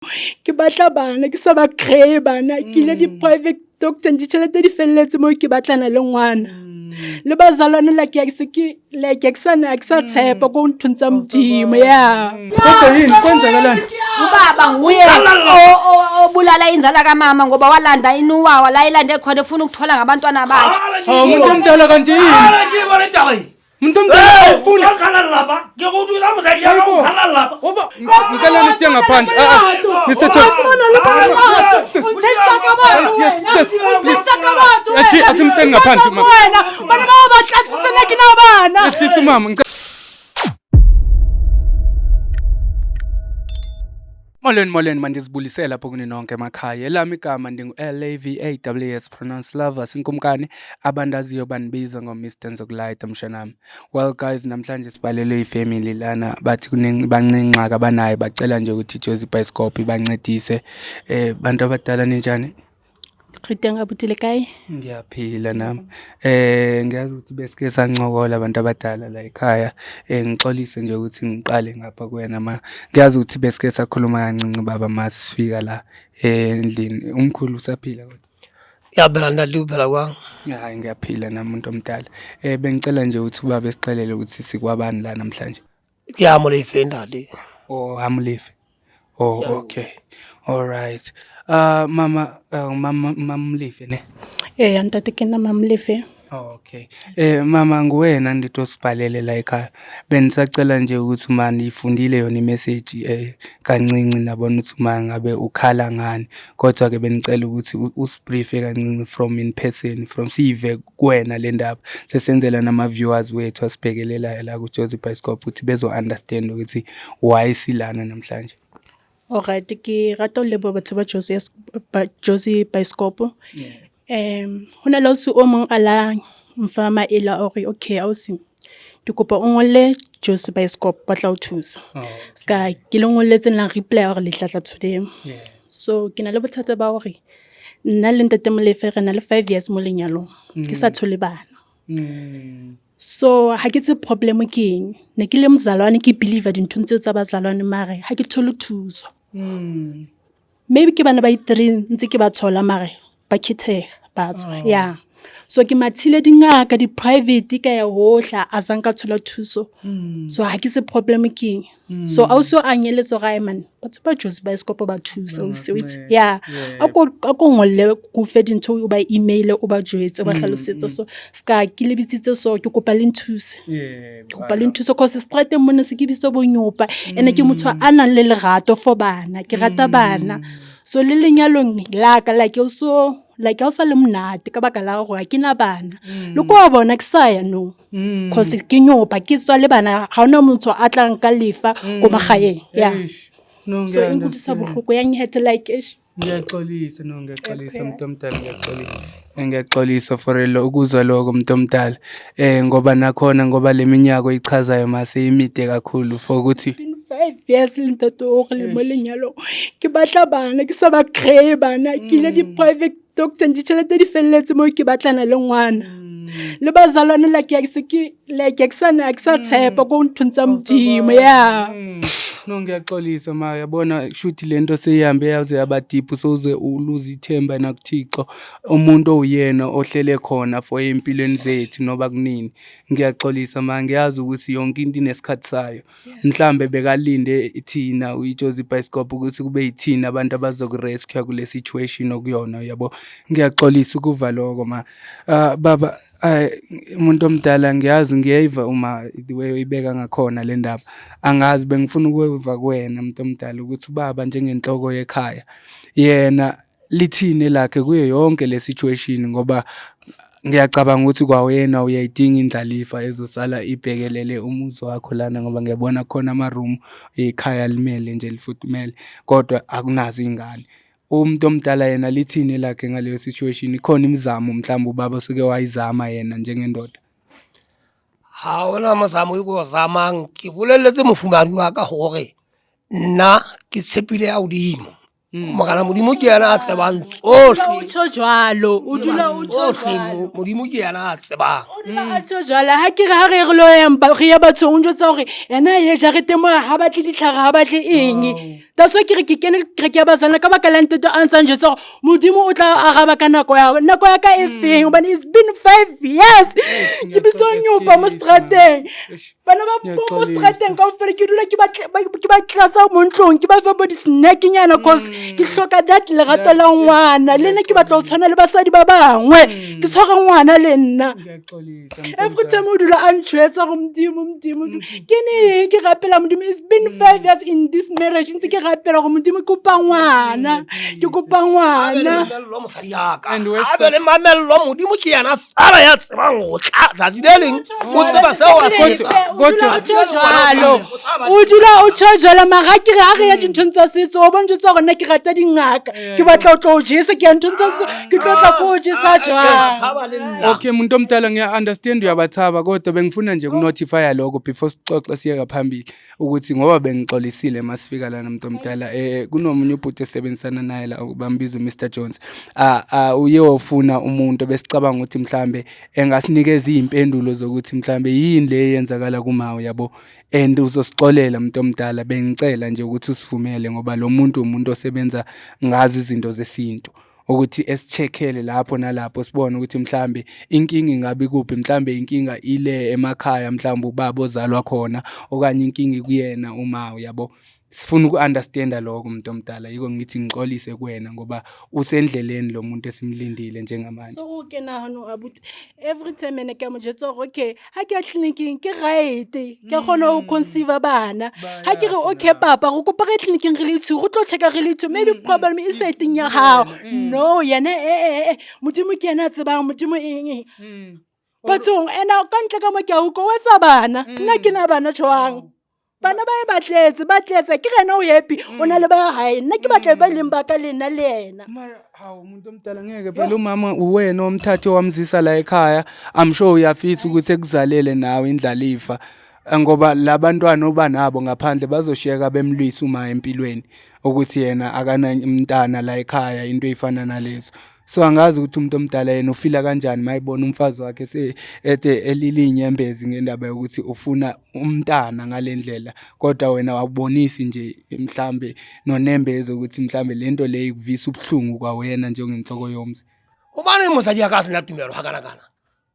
ke batla bana ke sa ba kreye bana ke ile di-private doctor ditšhelete di felletse mo ke batlana le ngwana le bazalwane like ke sa tshepa ko nthong tsa modimo ya Kodwa yini kwenzakalani? Ubaba nguye obulala inzala kamama ngoba walanda inuwawa la ilande khona efuna ukuthola ngabantwana bakhe. Umuntu omdala kanti yini? Umuntu omdala ufuna lapha. Ngikuthi umzali yakho ukhala lapha. ngicela nisiye ngaphandle. Mr. Achi asimseni ngaphandle mama. Bana babatlatsisela ke na bana. Ehlisa mama. Molweni mandizibulisela lapho kuni nonke emakhaya. Elami igama ndingu-LAVAWS pronounced lovers inkumkani abandaziyo banibiza ngo-Mr. Nzokulayita mshanami. Well guys, namhlanje sibalelwe ifamily lana bathi banengxaki abanayo bacela nje ukuthi iJozi Bioscope ibancedise. Bantu abadala ninjani? Khitanga butile kae? Ngiyaphila nami. Ngiyazi ukuthi besike sancokola abantu abadala la ekhaya. Ngixolise nje ukuthi ngiqale ngapha kuwena ngiyazi ukuthi besike sakhuluma kancinci baba masifika la endlini. Umkhulu usaphila kodwa? Yabela ndalubela kwang. Hayi ngiyaphila nami umuntu omdala. Bengicela nje ukuthi ubaba esixelele ukuthi sikwabani la namhlanje. Yamo le ifendali. Oh, Hamlefe. Oh, okay. All right. Mama Mlefe ne? Ntate ke na Mamlefe. Okay. Mama nguwena ndito sibhalele la ekhaya. Benisacela nje ukuthi mani ifundile yona imessage kancinci nabona ukuthi ngabe ukhala ngani. Kodwa ke benicela ukuthi usibriefe kancinci from in person from sive kuwena le ndaba. Sesenzela nama viewers wethu asibhekelela la ku Jozi Bioscope ukuthi bezo understand ukuthi why silana namhlanje. Alright, ke rata lebo batho ba Jozi Bioscope. Hona la su o mong ala mfama ela ore okay ausi. Dikopa o ngole Jozi Bioscope ba tla o thusa. Ska ke le ngoletse la reply ore le tlatla today. So ke na le bothata ba ore nna le ntate Molefe re na le 5 years mo lenyalong. Ke sa thole bana. So ha ke tse problem ke eng ne ke le mzalwane ke believer dinthong tse tsa bazalwane mare ha ke thole thuso. Maybe ke bana ba 3 ntse ke ba thola mare ba khithe ba tswa yeah. So ke mathile dingaka di private ka ya hohla azanka thola thuso. So ha ke se problem ke so also anyeletso ga man batho ba Jozi Bioscope ba thusa o sweet yeah ako ngolle ku fe dintho o ba email o ba joetse ba hlalosetsa so ska ke lebitsitse so ke kopa le nthuse ke kopa le nthuse cause straight mona se ke bitso bonyopa ene ke motho a nang le lerato for bana ke rata bana so le lenyalong la ka like also like ha o sa le monate ka baka la gore ke na bana le kwa bona ke saya no cause ke nyopa ke tswa le bana ha ona motho a tlang ka lefa go magaeng yeah so ingudisa bohloko yang het like ish Ngiyaxolisa umuntu omdala ngiyaxolisa for lo ukuzwa lokho umuntu omdala ngoba nakhona ngoba leminyaka ichazayo mase imide kakhulu for ukuthi 5 years ntate o re le mo lenyalo ke batla bana ke sa ba kreye bana ke ile di-private doctor ditšhelete di felletse mo ke batlana le ngwana le bazalwane ke sa tshepa ko nthong tsa modimo ya no ngiyaxolisa ma yabona shuthi lento seyihambe yaze yabadiphu soze uluze ithemba nakuThixo umuntu oyena ohlele khona for empilweni zethu noba kunini ngiyaxolisa ma ngiyazi ukuthi yonke into inesikhathi sayo mhlambe bekalinde thina uJozi Bioscope ukuthi kube yithina abantu abazokurescue kule situation okuyona yabo ngiyaxolisa ukuva lokho ma baba umuntu omdala ngiyazi ngiyayiva uma the way uyibeka ngakhona le ndaba angazi bengifuna ukuva kuwena umuntu omdala ukuthi ubaba njengenhloko yekhaya yena lithini lakhe kuyo yonke le situation ngoba ngiyacabanga ukuthi kwawena uyayidinga indlalifa ezosala ibhekelele umuzi wakho lana ngoba ngiyabona khona ama room ekhaya limele nje lifuthumele kodwa akunazi ingane umuntu omdala yena lithini lakhe ngaleyo situation ikhona imizamo mhlawumbe ubaba usike wayizama yena njengendoda Ha ona mazamo ukozama ngibuleletse mofumari wa ka hore nna ke tshepile ya udimo magana modimo ke yena a tsebang tsohle Utsho jwalo, o dula o tsho tsohle modimo ke yena a tsebang atsho jwala ha ke re ha re lo ya re ya bathong o njwetsa hore ena ye jarete mo ha batle ditlhare ha batle eng that's why ke re ke kene ke re ke bazana ka baka la nteto a ntsa njwetsa hore modimo o tla araba ka nako ya ka e feng hobane it's been 5 years ke bitso nyopa mo strateng bana ba mo strateng ka ofela ke dula ke ba tlasa mo ntlong ke ba fa body snack nyana cause ke hloka that le rato la ngwana le nna ke batla ho tshwana le basadi ba bangwe ke tshwara ngwana le nna every time o dula a ntshwetsa go modimo ke ne ke rapela modimo it's been 5 years in this marriage ntse ke rapela go modimo ke kopa ngwana lo mosadi yaka a be le mamello modimo ke yena fela ya tsebang go tla tsatsi le leng o tseba seo a se o dula o tsho jwalo mara ke re ha re ya dinthong tsa setso o bontse gore nna ke rata dingaka ke batla o tlo o jesa ke ya nthong tsa setso ke tla go jesa jwang Okay muntu omdala ngiya-understand uyabathaba kodwa bengifuna nje ukunotifya lokho before sixoxa siye phambili ukuthi ngoba bengixolisile masifika lana muntu omdala kunomunye ubhuti esebenzisana naye la bambiza Mr Jones uye wofuna umuntu besicabanga ukuthi mhlambe engasinikeza izimpendulo zokuthi mhlambe yini le yenzakala kumawo yabo and uzosixolela umuntu omdala bengicela nje ukuthi usivumele ngoba lo muntu umuntu osebenza ngazi izinto zesintu ukuthi esicheckele lapho nalapho sibone ukuthi mhlambe inkinga ingabe kuphi mhlambe inkinga ile emakhaya mhlambe ubaba ozalwa khona okanye inkinga kuyena uma yabo sifuna uku-understanda lokho umuntu omdala yiko ngithi ngixolise kuwena ngoba usendleleni lo muntu esimlindile njengamanje so ke nahano abuti every time ene ke mo jetsa okay ha ke ya clinicing ke right ke gona o conceive bana ha ke re okay papa go kopa re clinicing re le go tlo checka re le maybe problem is setting ya hao no yena modimo ke yena tsebang modimo eng batsong ena ka ntle ka mo ke a uko wa sa bana nna ke na bana tshwang bana ba batletse ke rena o happy ona le ba hae nna ke batla ba leng ba ka lena le yena mara hawo umuntu omdala ngeke phela umama uwena omthathe wamzisa la ekhaya I'm sure uyafisa ukuthi ekuzalele nawe indlalifa ngoba labantwana obanabo ngaphandle bazoshiyeka bemlwisa uma empilweni ukuthi yena akana umntana la ekhaya into efana nalezo so angazi ukuthi umuntu omdala yena ufila kanjani mayibona umfazi wakhe elilinyembezi ngendaba yokuthi ufuna umntana ngalendlela kodwa wena wabonisi nje mhlambe nonembeze ukuthi mhlambe lento le ikuvisa ubhlungu kwawena njengenhloko yomzi ubani mosadi ya ka sena tumelo ha kana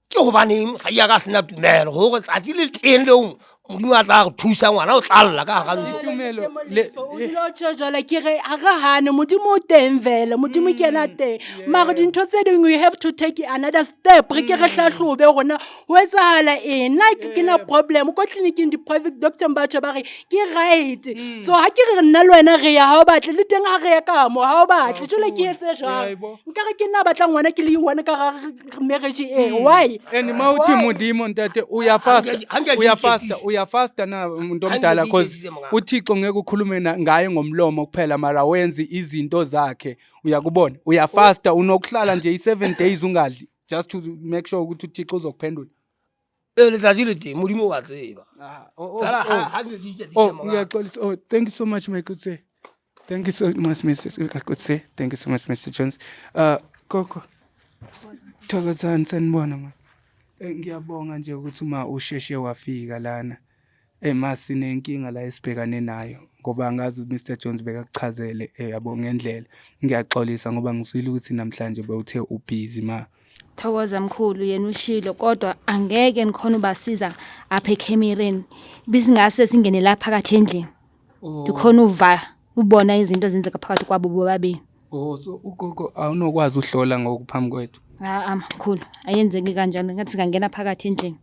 ke gobane mosadi ya ka sena tumelo go tsatsi le teng le modimo a tla go thusa ngwana o tlalla ka ga tumelo o dilo tshojala ke re a ga hane modimo o teng vele modimo ke yena teng mara dintho tse dingwe we have to take another step re ke re hlahlobe gona ho etsahala ena ke na problem ko clinicing di private doctor mbatho ba re ke right so ha ke re nna le wena re ya ha o batle le teng ha re ya ka mo ha o batle jole ke etse jwang nka re ke nna batla ngwana ke le one ka ga marriage why and mawuthi modimo ntate uyafasta na umuntu omdala because uThixo ngeke ukhulume ngaye ngomlomo kuphela mara wenzi izinto zakhe uyakubona uyafasta unokuhlala nje i7 days ungadli just to make sure ukuthi uThixo uzokuphendula letsatsi le teng modimo wa tseba ngiyaxolisa thank you so much my good sir thank you so much Mr. good sir thank you so much Mr. Jones Koko thokozani sanibona manje ngiyabonga nje ukuthi uma usheshe wafika lana masinenkinga la esibhekane nayo ngoba ngazi Mr Jones bekakuchazele yabo ngendlela ngiyaxolisa ngoba ngiswile ukuthi namhlanje bewuthe ubusy ma Thokoza mkhulu yena ushilo kodwa angeke ngikhona ubasiza apha eCameron bisingase singene la phakathi endlini ndikhona ubona izinto zenzeka phakathi kwabo bobabili so ugogo awunokwazi uhlola ngokuphambi kwethu mkhulu ayenzeki kanjalo ngathi singangena phakathi endlini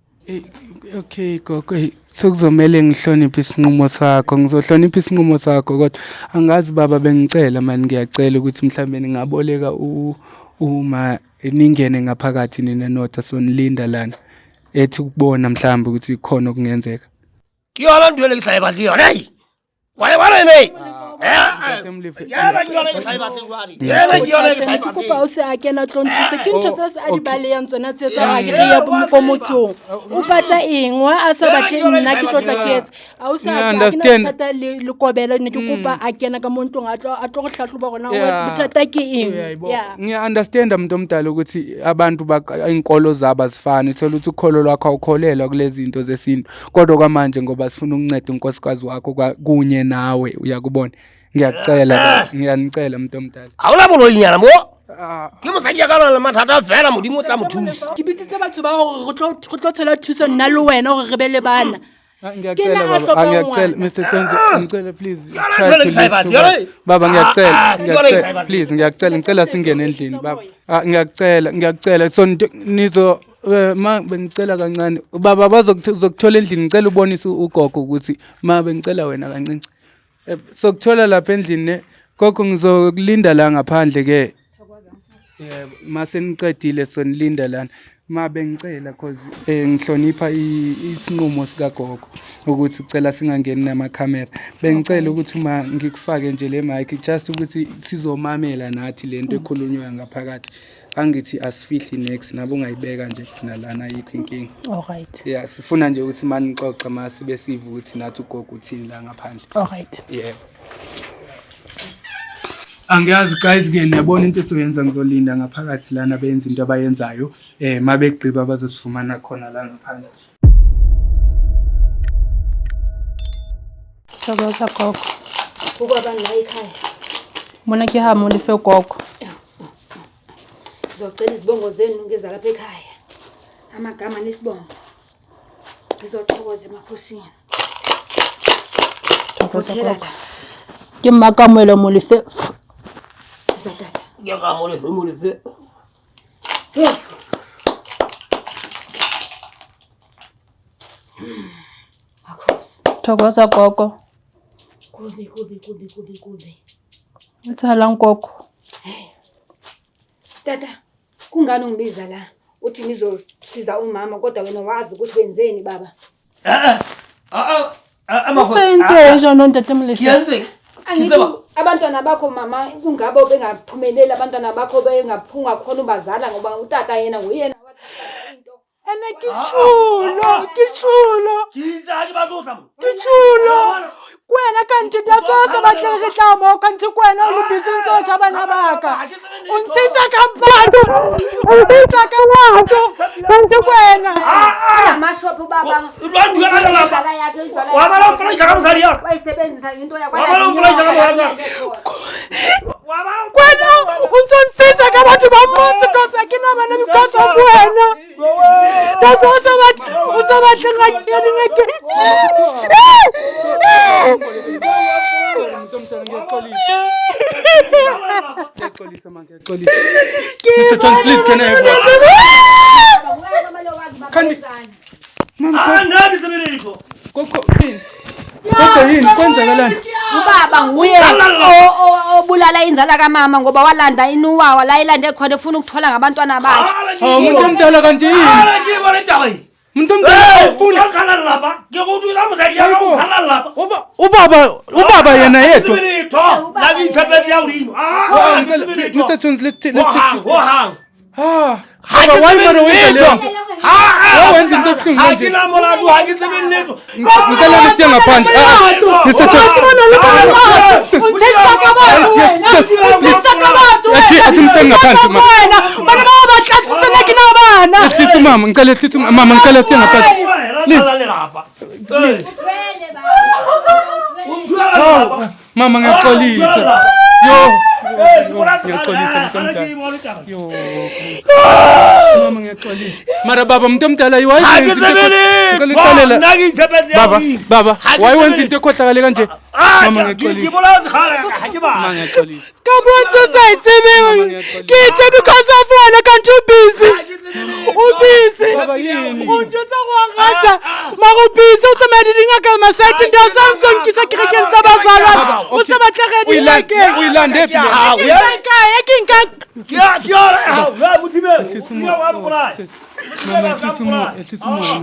okay gogo sekuzomela ngihloniphe isinqumo sakho ngizohlonipha isinqumo sakho kodwa angazi baba bengicela manje ngiyacela ukuthi mhlambe ningaboleka uma ningene ngaphakathi nina notha sonilinda lana ethi ukubona mhlambe ukuthi khona okungenzeka ke yona ntwe le ke sa e batle yona wa bona ne Ntate Molefe. ya ke yona ke sa ibatleng jwale ke yona ke sa ke kopa o se a kena tlontise ke ntho tse a di okay. baleyang tsona tse tsa ga ke re ya ko motsong o pata eng wa a sa batle nna ke tlotla ke etse a o sa understand. thata le kobela ne ke kopa a kena ka montong a tlo go hlahloba gona bothata ke eng Ngiya-understanda muntu omdala ukuthi abantu inkolo zabo azifani uthola ukuthi ukholo lwakho awukholelwa kulezi zinto zesintu kodwa kwamanje ngoba sifuna ukunceda unkosikazi wakho kunye nawe uyakubona ngiyanicela muntu omdala awulabo lo inyana mo ke mosadi ya kana le mathata fela modimo o tla mo thusa ke bitsitse batho ba gore go tlo thola thuso nna le wena gore re be le bana ngiyacela baba ngiyacela Mr Tonzi ngicela please try to listen baba ngiyacela please ngicela singene endlini baba ngiyacela so nizo ma bengicela kancane baba bazokuthola endlini ngicela ubonise ugogo ukuthi ma bengicela wena kancinci sokuthola lapha endlini gogo ngizokulinda la ngaphandle ke mase niqedile sonilinda lana ma bengicela cause ngihlonipha isinqumo sikagogo ukuthi ucela singangeni namakhamera bengicela ukuthi uma ngikufake nje le mic just ukuthi sizomamela nathi lento ekhulunywa ngaphakathi angithi asifihli next nabo ungayibeka nje khona lana ayikho inkinga alright yeah sifuna nje ukuthi manixoxa mase besiva ukuthi nathi ugogo uthini la ngaphandle alright yeah angiyazi guys ke niyabona into ethoyenza ngizolinda ngaphakathi lana benza into abayenzayo mabegqiba bazosifumana khona la ngaphandle Thokoza gogo Ukwaba la ekhaya. mona ke ha Molefe gogo Ngizocela izibongo zenu ngeza lapha ekhaya. Amagama nesibongo. Ngizothokoza emakhosini. Thokoza gogo ke mmakamelo Molefe Zatata. ya ga mo le fe Makhosi. thokoza gogo Kubi. utsalang gogo Tata, kungani ungibiza la? Uthi ngizosiza umama kodwa wena wazi ukuthi wenzeni baba? usenze njalo ntate Molefe yenze Angithi abantwana bakho mama kungabo bengaphumelela abantwana bakho bengaphunga khona ubazala ngoba utata yena nguyena wathatha into. ene kichulo kizaki bazotla mo kwena kanti ndasosa batlhegetamo kanti kwena ulubhisinso shabana baka unsisa kabantu kanti kwena Amashophu baba. Uzala yakhe izala. wabala uflayisha kamzali yakho Wayisebenzisa into yakho. wabala uflayisha kamzali yakho kwena unsonsisa kabantu bamuzi kosa kina bana because of wena ndasosa usabatlheganyeni ngeke Mr. John, please, can I have Koko yini kwenzakalani? Ubaba nguye obulala inzala kamama ngoba walanda inuwawa la ilande khona efuna ukuthola ngabantwana bakhe. Umuntu omdala kanti yini? Umuntu omdala ufuna ubaba yena yedwa. Mr. Jones, let's take why mara wenza wenza into ebuhlungu nje. Ngicela nisiye ngaphandle. Mr. Jones. Asimse ngaphandle mama. Bana babatlatsisela kina bana. Sithi mama ngicela sithi mama ngicela siye ngaphandle. Mama ngiyaxolisa. Ngiyaxolisa mntomdala. Mama ngiyaxolisa. Mara baba umuntu omdala Baba, why wenza into ekhohlakale kanje? Mama ngiyaxolisa. Mama ngiyaxolisa. Skabonto sayitsebe. Kiche because of wena kanti ubusy. Baba yini? Unjutsa kwangata. Makubusy usemadinga kama site ndio sanzonkisa kireken sabazalwa. Usebatlhegedi yake. Uyilande phi?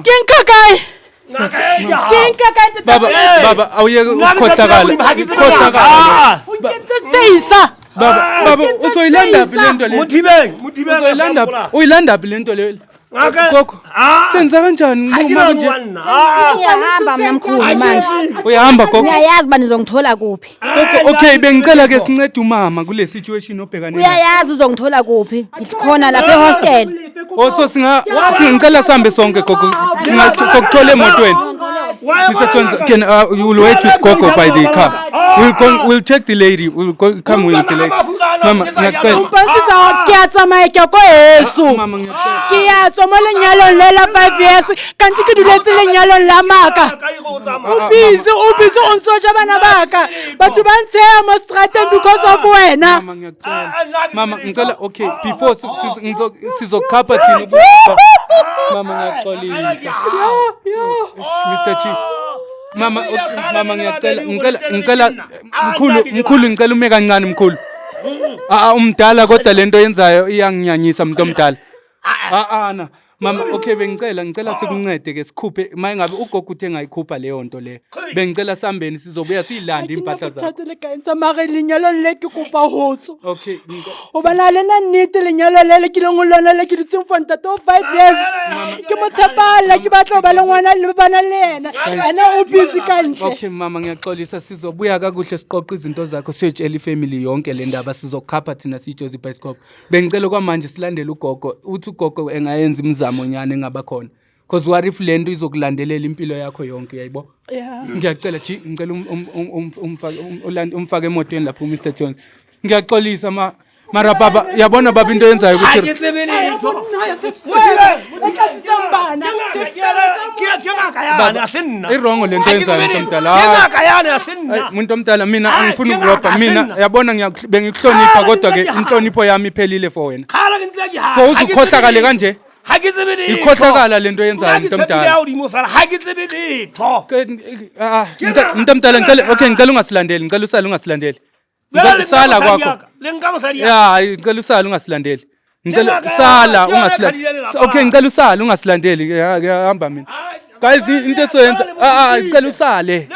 Kinkakai. Ke nka kanti baba awuyeke ukukhohlakala ukhohlakala baba uzoyilanda phi lento le uyilanda phi lento le gogo senza kanjani uma nje Ngiyahamba mina mkhulu manje. uyahamba gogo Uyayazi uba nizongithola kuphi. gogo okay bengicela ke sincede umama kule situation obhekane nayo Uyayazi uzongithola kuphi. Ngikhona lapha ehostel. so singicela sihambe sonke gogo sokuthola emotweni Mr. Jones, you will wait with Gogo by the car. We'll check the lady. We'll come with the lady. Mama, ngiyacela. umpansisa ke a tsamaya ke ko Yesu Mama, ngiyacela. ke a tswa mo lenyalong le la 5 years kanti ke duletse lenyalong la maka ubisi o ntsoja bana baka batho ba ntsheya mo strateng because of wena Mama, ngiyacela. Mama, ngicela okay before sizokhapha thina. Mama, ngiyaxolisa. Mr. Chi. Mama, ngicela mkhulu ngicela ume kancane mkhulu. Umdala kodwa lento yenzayo iyanginyanyisa umuntu omdala. Na. Mama, okay ngicela sikuncede ke sikhuphe mayingabe ugogo uthe ngayikhupha leyo nto le. Bengicela sambeni sizobuya siyilanda impahla zakho. thathe le kaentsa mare lenyalong le ke kopa hotso Okay. o bana le na nnete lenyalo le le ke leng lona le ke dutseng for ntate o 5 years ke mo tshepala ke batla ba le ngwana le bana le yena ana o busy kantle Okay mama ngiyaxolisa sizobuya kakuhle siqoqa izinto zakho siyotshela ifamily yonke le ndaba sizokhapha thina siJozi Bioscope. Bengicela kwamanje silandele ugogo uthi ugogo engayenza imizamo nyane engaba khona. Because what if lento izokulandelela impilo yakho yonke yayibo? yeah Ngiyacela G ngicela umfake emotweni lapho Mr Jones. Ngiyaxolisa mara baba yabona baba into yenzayo ukuthi irongo lento yenzayo umuntu omdala mina angifuni ukubopha mina yabona bengikuhlonipha kodwa ke inhlonipho yami iphelile for wena for uzukhohlakale kanje ikhohlakala lento yenzayo umuntu omdala umuntu omdala ngicela ungasilandeli ngicela usale ungasilandeli sala kwakho ngicela usale ungasilandeli ngicela sala ungasilandeli okay ngicela usale ungasilandeli ngiyahamba mina guys into esoyenza ngicela usale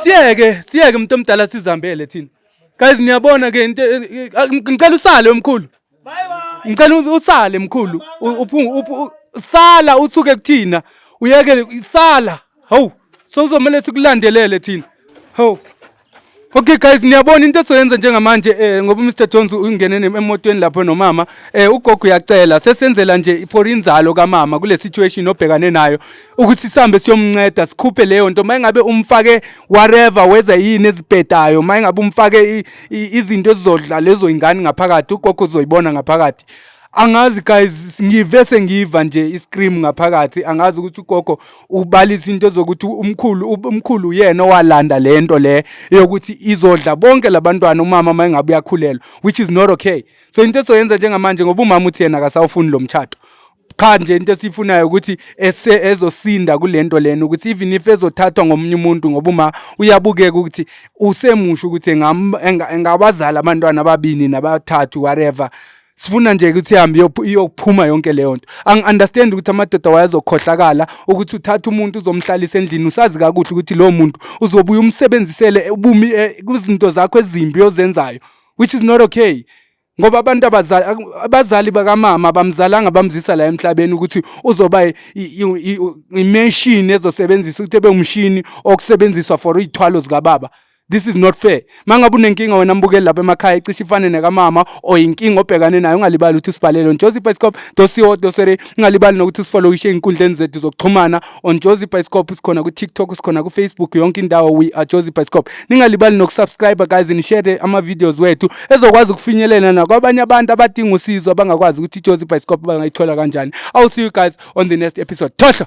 siyeke umuntu omdala sizambele thina guys niyabona ke into ngicela usale omkhulu ngicela usale mkhulu sala usuke kuthina uyeke sala hawu sozomela sikulandelele thina hawu okay guys niyabona into esoyenza njengamanje ngoba Mr Jones ungene emotweni lapho nomama ugogo uyacela sesenzela nje for inzalo kaMama kule situation obhekane nayo ukuthi sihambe siyomnceda sikhuphe leyo nto mayingabe umfake whatever weza yini ezibhedayo mayingabe umfake izinto ezizodla lezo ingane ngaphakathi ugogo uzoyibona ngaphakathi angazi guys ngivese ngiva nje iscream ngaphakathi angazi ukuthi ugogo ubalisa into zokuthi umkhulu yena owalanda lento le yokuthi izodla bonke labantwana umama mayingabe uyakhulelwa which is not okay so into esoyenza njengamanje ngoba umama uthi yena akasawufuni lo mtshato cha nje into esifunayo ukuthi ezosinda kulento lena ukuthi even if ezothathwa ngomunye umuntu ngoba uma uyabukeka ukuthi usemusha ukuthi engabazala abantwana ababini nabathathu whatever sifuna nje ukuthi ihambe iyokuphuma yonke leyo nto angi-understand ukuthi amadoda wayazokhohlakala ukuthi uthatha umuntu uzomhlalisa endlini usazi kakuhle ukuthi lowo muntu uzobuya umsebenzisele kuzinto zakho ezimbi ozenzayo which is not okay ngoba abantu abazali bakamama bamzalanga bamzisa la emhlabeni ukuthi uzoba imachine ezosebenzisa ukuthi ebe umshini okusebenziswa for izithwalo zikababa. This is not fair. Mangabe unenkinga wena mbukeli lapha emakhaya icishe ifane nekamama o inkinga obhekane nayo ungalibali ukuthi usibhalele on Jozi Bioscope dosire ungalibali nokuthi usifollowishe inkundleni zethu zokuxhumana on Jozi Bioscope sikhona ku TikTok sikhona ku Facebook yonke indawo we are Jozi Bioscope. Ningalibali nokusubscribe guys ni share ama videos wethu ezokwazi ukufinyelela nakwabanye abantu abadinga usizo abangakwazi ukuthi Jozi Bioscope bangayithola kanjani. I'll see you guys on the next episode. Thohla